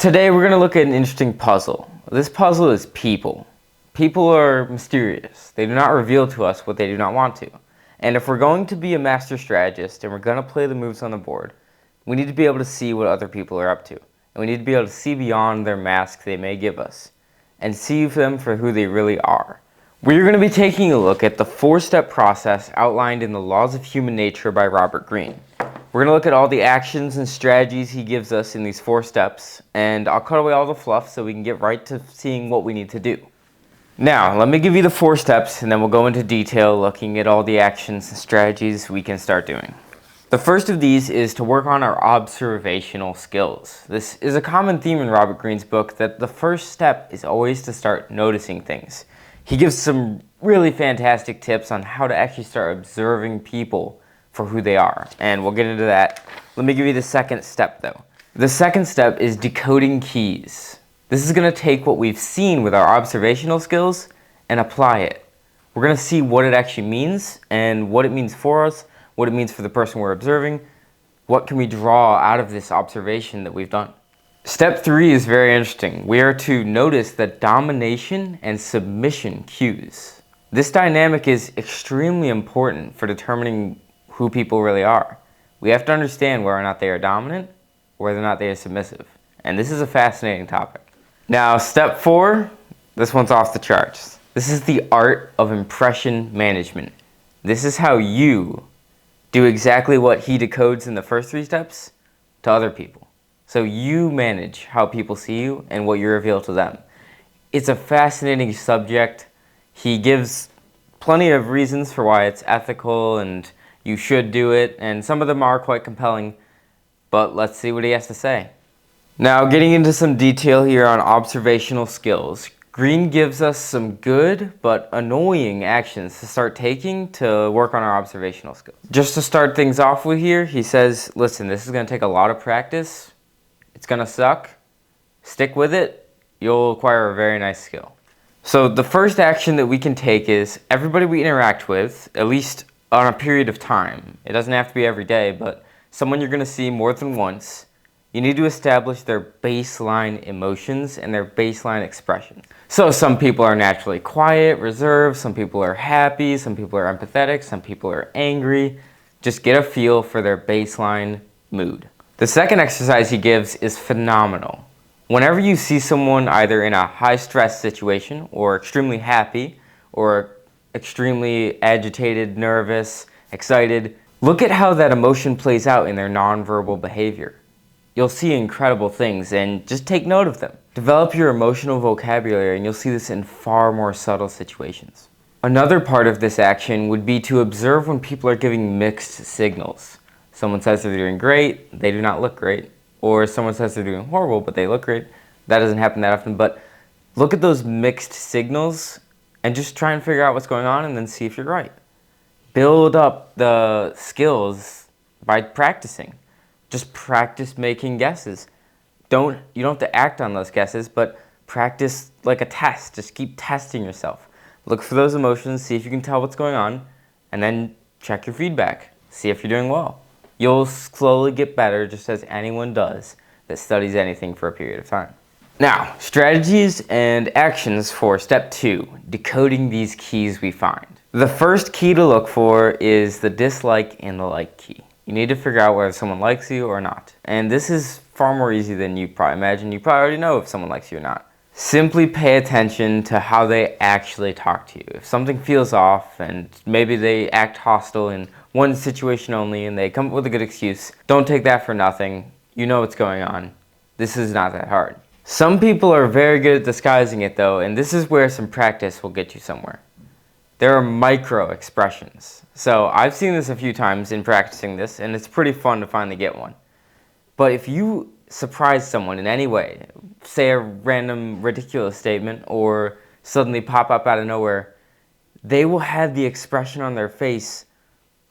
Today we're going to look at an interesting puzzle. This puzzle is people. People are mysterious. They do not reveal to us what they do not want to. And if we're going to be a master strategist and we're going to play the moves on the board, we need to be able to see what other people are up to. And we need to be able to see beyond their mask they may give us and see them for who they really are. We're going to be taking a look at the 4-step process outlined in the Laws of Human Nature by Robert Greene. We're going to look at all the actions and strategies he gives us in these 4 steps, and I'll cut away all the fluff so we can get right to seeing what we need to do. Now, let me give you the 4 steps, and then we'll go into detail looking at all the actions and strategies we can start doing. The first of these is to work on our observational skills. This is a common theme in Robert Greene's book that the first step is always to start noticing things. He gives some really fantastic tips on how to actually start observing people for who they are, and we'll get into that. Let me give you the second step though. The second step is decoding keys. This is going to take what we've seen with our observational skills and apply it. We're going to see what it actually means and what it means for us, what it means for the person we're observing. What can we draw out of this observation that we've done? Step 3 is very interesting. We are to notice the domination and submission cues. This dynamic is extremely important for determining who people really are. We have to understand whether or not they are dominant or whether or not they are submissive. And this is a fascinating topic. Now, step 4, this one's off the charts. This is the art of impression management. This is how you do exactly what he decodes in the first 3 steps to other people. So you manage how people see you and what you reveal to them. It's a fascinating subject. He gives plenty of reasons for why it's ethical and you should do it, and some of them are quite compelling, but let's see what he has to say. Now, getting into some detail here on observational skills, Greene gives us some good but annoying actions to start taking to work on our observational skills. Just to start things off with here, he says, listen, this is going to take a lot of practice. It's going to suck. Stick with it. You'll acquire a very nice skill. So the first action that we can take is everybody we interact with, at least on a period of time. It doesn't have to be every day, but someone you're going to see more than once, you need to establish their baseline emotions and their baseline expression. So some people are naturally quiet, reserved, some people are happy, some people are empathetic, some people are angry. Just get a feel for their baseline mood. The second exercise he gives is phenomenal. Whenever you see someone either in a high stress situation or extremely happy or extremely agitated, nervous, excited, look at how that emotion plays out in their nonverbal behavior. You'll see incredible things, and just take note of them. Develop your emotional vocabulary and you'll see this in far more subtle situations. Another part of this action would be to observe when people are giving mixed signals. Someone says they're doing great, they do not look great. Or someone says they're doing horrible, but they look great. That doesn't happen that often, but look at those mixed signals and just try and figure out what's going on and then see if you're right. Build up the skills by practicing. Just practice making guesses. You don't have to act on those guesses, but practice like a test. Just keep testing yourself. Look for those emotions, see if you can tell what's going on, and then check your feedback. See if you're doing well. You'll slowly get better, just as anyone does that studies anything for a period of time. Now, strategies and actions for step 2, decoding these keys we find. The first key to look for is the dislike and the like key. You need to figure out whether someone likes you or not. And this is far more easy than you probably imagine. You probably already know if someone likes you or not. Simply pay attention to how they actually talk to you. If something feels off and maybe they act hostile in one situation only and they come up with a good excuse, don't take that for nothing. You know what's going on. This is not that hard. Some people are very good at disguising it though, and this is where some practice will get you somewhere. There are micro expressions. So I've seen this a few times in practicing this, and it's pretty fun to finally get one. But if you surprise someone in any way, say a random ridiculous statement or suddenly pop up out of nowhere, they will have the expression on their face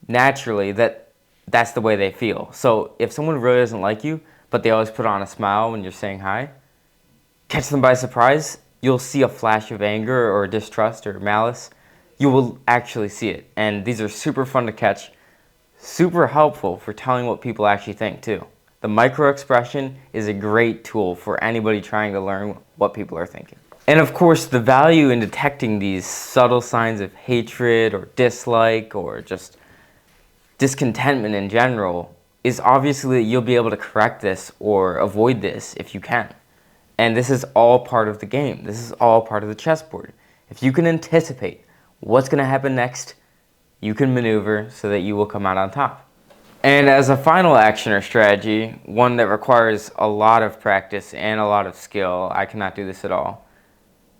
naturally that that's the way they feel. So if someone really doesn't like you, but they always put on a smile when you're saying hi, catch them by surprise, you'll see a flash of anger or distrust or malice. You will actually see it. And these are super fun to catch, super helpful for telling what people actually think too. The micro expression is a great tool for anybody trying to learn what people are thinking. And of course, the value in detecting these subtle signs of hatred or dislike or just discontentment in general is obviously that you'll be able to correct this or avoid this if you can. And this is all part of the game. This is all part of the chessboard. If you can anticipate what's going to happen next, you can maneuver so that you will come out on top. And as a final action or strategy, one that requires a lot of practice and a lot of skill, I cannot do this at all.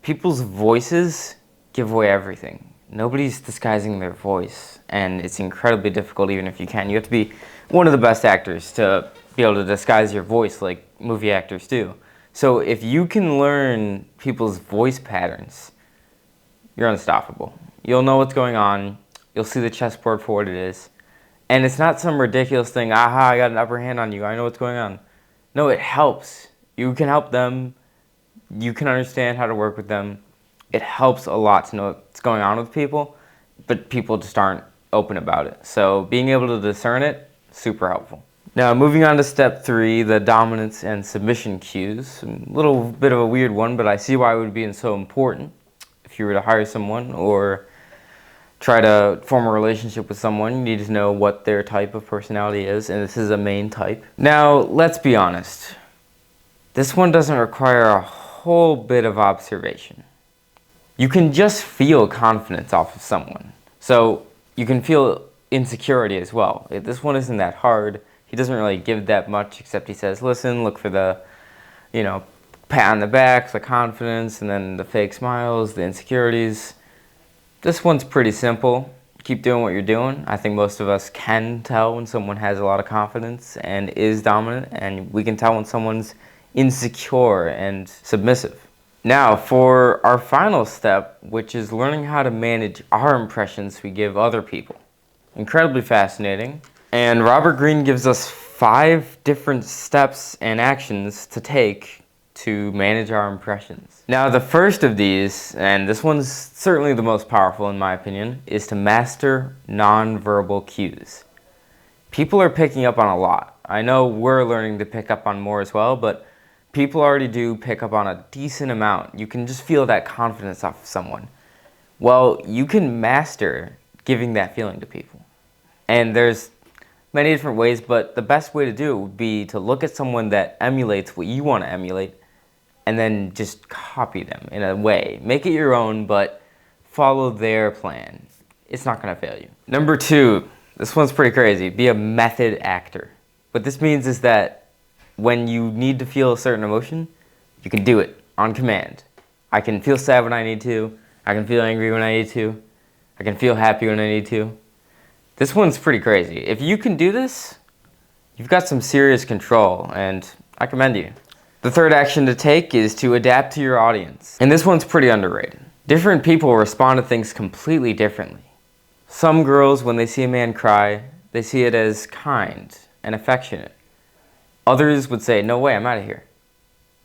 People's voices give away everything. Nobody's disguising their voice, and it's incredibly difficult even if you can. You have to be one of the best actors to be able to disguise your voice like movie actors do. So if you can learn people's voice patterns, you're unstoppable. You'll know what's going on. You'll see the chessboard for what it is. And it's not some ridiculous thing, aha, I got an upper hand on you, I know what's going on. No, it helps. You can help them. You can understand how to work with them. It helps a lot to know what's going on with people, but people just aren't open about it. So being able to discern it, super helpful. Now moving on to step 3, the dominance and submission cues. A little bit of a weird one, but I see why it would be so important. If you were to hire someone or try to form a relationship with someone, you need to know what their type of personality is, and this is a main type. Now let's be honest. This one doesn't require a whole bit of observation. You can just feel confidence off of someone. So you can feel insecurity as well. This one isn't that hard. He doesn't really give that much, except he says, listen, look for the, pat on the back, the confidence, and then the fake smiles, the insecurities. This one's pretty simple. Keep doing what you're doing. I think most of us can tell when someone has a lot of confidence and is dominant, and we can tell when someone's insecure and submissive. Now for our final step, which is learning how to manage our impressions we give other people. Incredibly fascinating. And Robert Greene gives us 5 different steps and actions to take to manage our impressions. Now the first of these, and this one's certainly the most powerful in my opinion, is to master nonverbal cues. People are picking up on a lot. I know we're learning to pick up on more as well, but people already do pick up on a decent amount. You can just feel that confidence off of someone. Well, you can master giving that feeling to people. And there's many different ways, but the best way to do it would be to look at someone that emulates what you want to emulate and then just copy them in a way. Make it your own, but follow their plan. It's not going to fail you. Number 2, this one's pretty crazy. Be a method actor. What this means is that when you need to feel a certain emotion, you can do it on command. I can feel sad when I need to. I can feel angry when I need to. I can feel happy when I need to. This one's pretty crazy. If you can do this, you've got some serious control, and I commend you. The third action to take is to adapt to your audience. And this one's pretty underrated. Different people respond to things completely differently. Some girls, when they see a man cry, they see it as kind and affectionate. Others would say, no way, I'm out of here.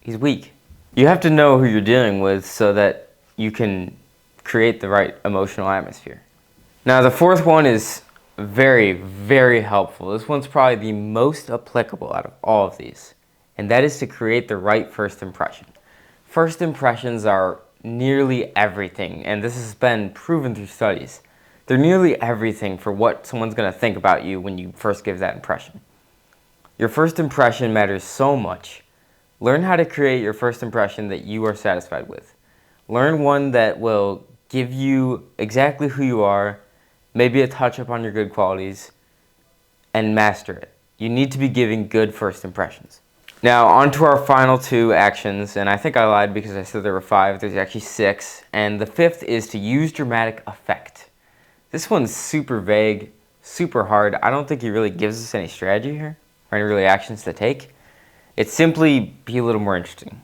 He's weak. You have to know who you're dealing with so that you can create the right emotional atmosphere. Now the fourth one is very, very helpful. This one's probably the most applicable out of all of these, and that is to create the right first impression. First impressions are nearly everything, and this has been proven through studies. They're nearly everything for what someone's going to think about you when you first give that impression. Your first impression matters so much. Learn how to create your first impression that you are satisfied with. Learn one that will give you exactly who you are, maybe a touch up on your good qualities, and master it. You need to be giving good first impressions. Now on to our final 2 actions, and I think I lied because I said there were 5, there's actually 6, and the 5th is to use dramatic effect. This one's super vague, super hard. I don't think he really gives us any strategy here, or any really actions to take. It's simply be a little more interesting.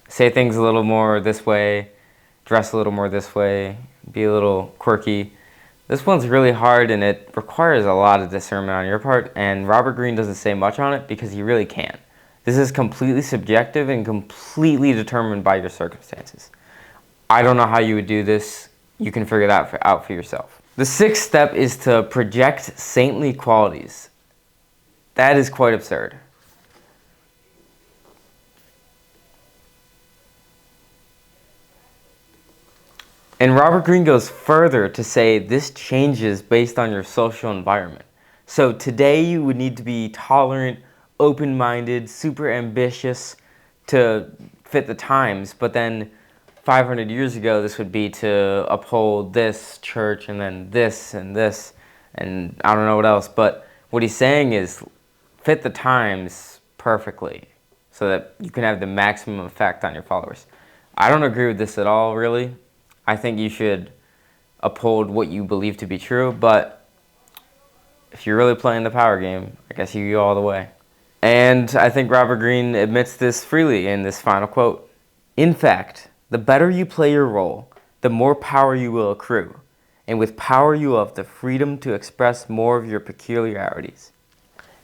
Say things a little more this way, dress a little more this way, be a little quirky. This one's really hard and it requires a lot of discernment on your part, and Robert Greene doesn't say much on it because he really can't. This is completely subjective and completely determined by your circumstances. I don't know how you would do this. You can figure that out for yourself. The 6th step is to project saintly qualities. That is quite absurd. And Robert Greene goes further to say this changes based on your social environment. So today you would need to be tolerant, open-minded, super ambitious to fit the times, but then 500 years ago this would be to uphold this church and then this and this and I don't know what else. But what he's saying is fit the times perfectly so that you can have the maximum effect on your followers. I don't agree with this at all, really. I think you should uphold what you believe to be true, but if you're really playing the power game, I guess you go all the way. And I think Robert Greene admits this freely in this final quote. In fact, the better you play your role, the more power you will accrue. And with power you will have the freedom to express more of your peculiarities.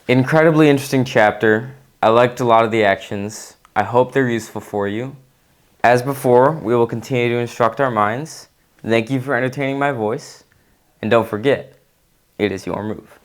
Incredibly interesting chapter. I liked a lot of the actions. I hope they're useful for you. As before, we will continue to instruct our minds. Thank you for entertaining my voice. And don't forget, it is your move.